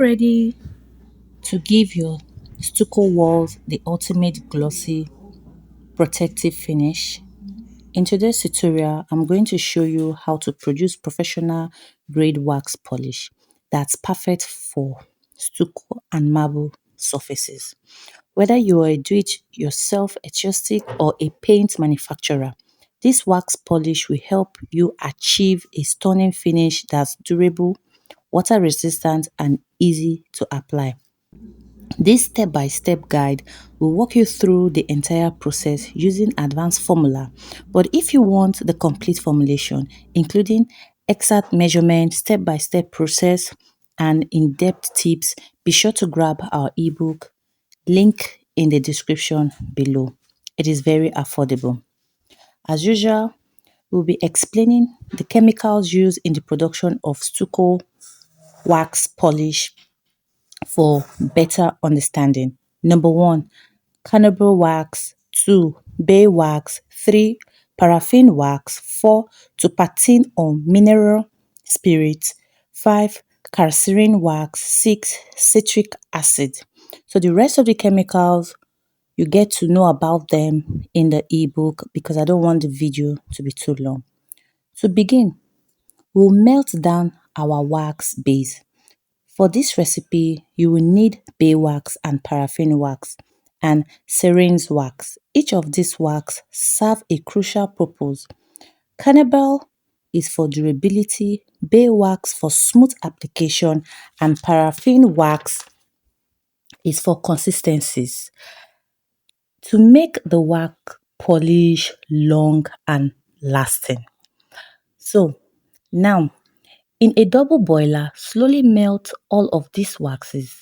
ready to give your stucco walls the ultimate glossy protective finish? In today's tutorial, I'm going to show you how to produce professional grade wax polish that's perfect for stucco and marble surfaces. Whether you are a do-it-yourself artistic or a paint manufacturer, this wax polish will help you achieve a stunning finish that's durable, water resistant, and easy to apply. This step-by-step guide will walk you through the entire process using advanced formula. But if you want the complete formulation, including exact measurement, step-by-step process, and in-depth tips, be sure to grab our ebook, link in the description below. It is very affordable. As usual, we'll be explaining the chemicals used in the production of stucco wax polish for better understanding. Number one, carnauba wax. Two, bay wax. Three, paraffin wax. Four, turpentine or mineral spirit. Five, carcerin wax. Six, citric acid. So the rest of the chemicals, you get to know about them in the ebook because I don't want the video to be too long. To begin, we'll melt down our wax base. For this recipe, you will need beeswax and paraffin wax and serines wax. Each of these wax serve a crucial purpose. Carnauba is for durability, beeswax for smooth application, and paraffin wax is for consistencies. To make the wax polish long and lasting. So now, in a double boiler, slowly melt all of these waxes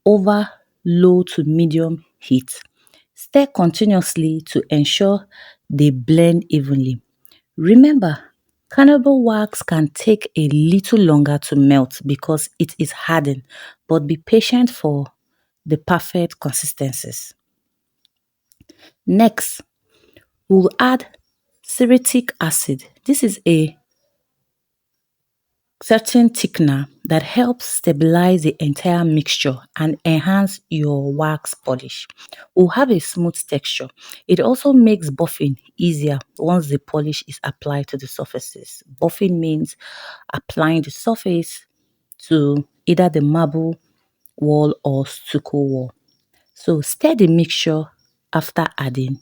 over low to medium heat. Stir continuously to ensure they blend evenly. Remember, carnauba wax can take a little longer to melt because it is hardened, but be patient for the perfect consistencies. Next, we'll add citric acid. This is a certain thickener that helps stabilize the entire mixture and enhance your wax polish. Will have a smooth texture. It also makes buffing easier once the polish is applied to the surfaces. Buffing means applying the surface to either the marble wall or stucco wall. So stir the mixture after adding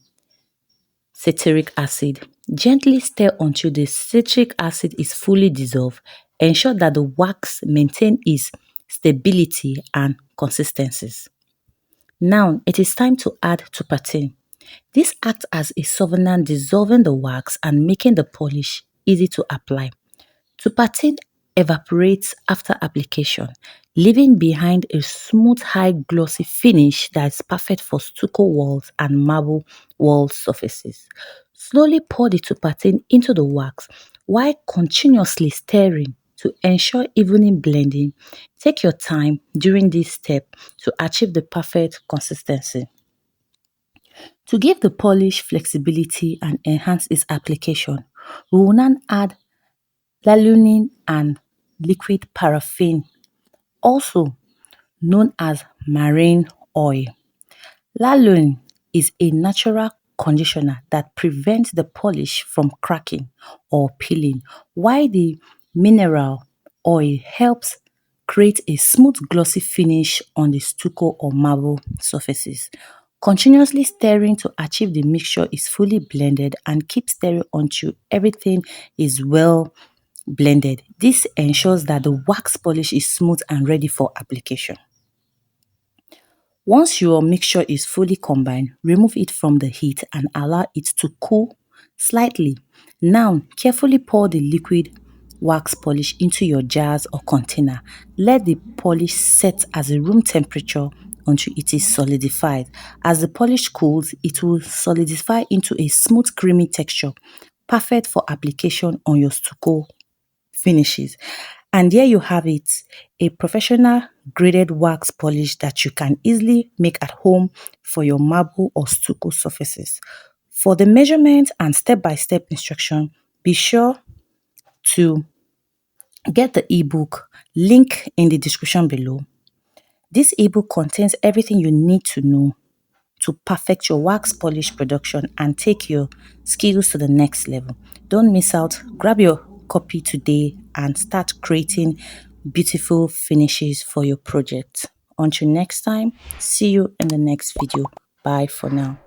citric acid. Gently stir until the citric acid is fully dissolved. Ensure that the wax maintain its stability and consistencies. Now it is time to add turpentine. This acts as a solvent dissolving the wax and making the polish easy to apply. Turpentine evaporates after application, leaving behind a smooth, high glossy finish that is perfect for stucco walls and marble wall surfaces. Slowly pour the turpentine into the wax while continuously stirring to ensure evening blending. Take your time during this step to achieve the perfect consistency. To give the polish flexibility and enhance its application, we will now add lanolin and liquid paraffin, also known as marine oil. Lanolin is a natural conditioner that prevents the polish from cracking or peeling, while the mineral oil helps create a smooth glossy finish on the stucco or marble surfaces. Continuously stirring to achieve the mixture is fully blended and keep stirring until everything is well blended. This ensures that the wax polish is smooth and ready for application. Once your mixture is fully combined, remove it from the heat and allow it to cool slightly. Now, carefully pour the liquid wax polish into your jars or container. Let the polish set at a room temperature until it is solidified. As the polish cools, it will solidify into a smooth creamy texture, perfect for application on your stucco finishes. And there you have it, a professional graded wax polish that you can easily make at home for your marble or stucco surfaces. For the measurement and step-by-step instruction, be sure to get the ebook, Link in the description below. This ebook contains everything you need to know to perfect your wax polish production and take your skills to the next level. Don't miss out. Grab your copy today and start creating beautiful finishes for your project. Until next time, see you in the next video. Bye for now.